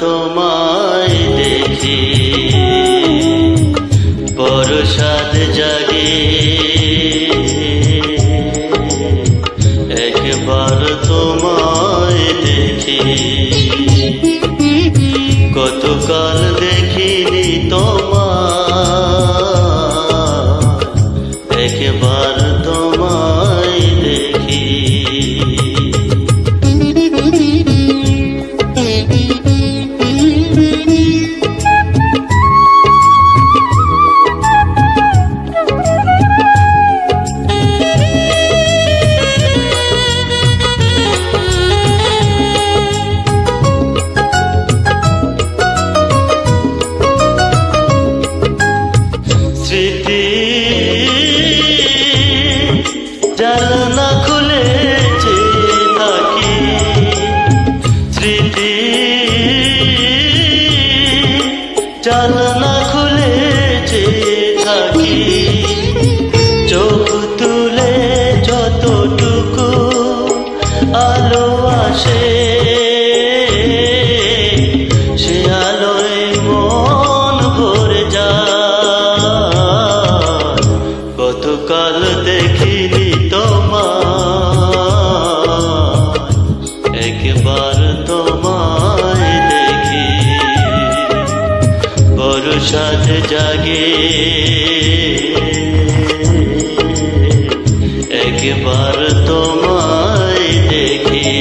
তোমায় দেখি বড় সাদ জাগে, একবার তোমায় দেখি কতকাল দেখিনি তোমায়, একবার তোমায় দেখি। স্মৃতি জানলা খুলেছে থাকি, স্মৃতি জানলা খুলেছে থাকি, চোখ তুলে যতটুকু আলো আসে সে আলোয় মন ভরে যায়, কতকাল দেখিনি তোমায়, একবার তোমায় দেখি বড় সাদ জাগে, একবার তোমায় দেখি।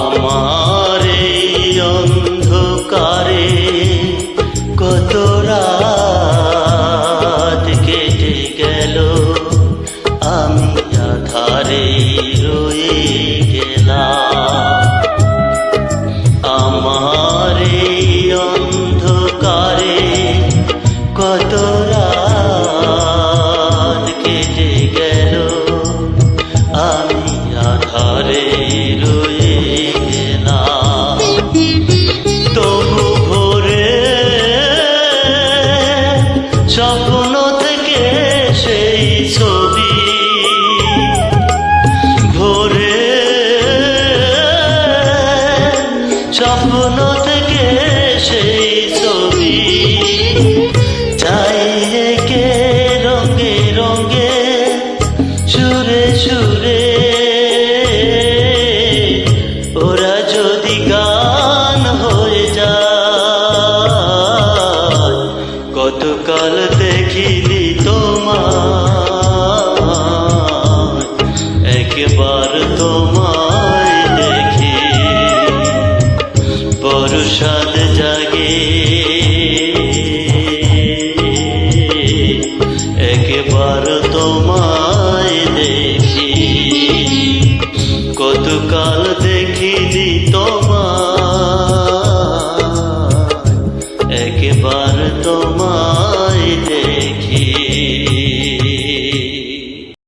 আমার এই অন্ধকারে কত রাত কেটে গেল, আমি আধারে রয়ে গেলাম। আমার এই অন্ধকারে কত রাত কেটে গেল, আমি আধারে রয়ে গেলাম। তবু ভোরে স্বপ্ন থেকে সেই ছবি, ভোরে স্বপ্ন থেকে সেই ছবি, চাই রেখে রঙে রঙে সুরে সুরে, ওরা যদি গান হয়ে যায়, কতকাল দেখিনি তোমায়, একবার তোমায় দেখি বড় সাদ জাগে, একবার তোমায় দেখি কতকাল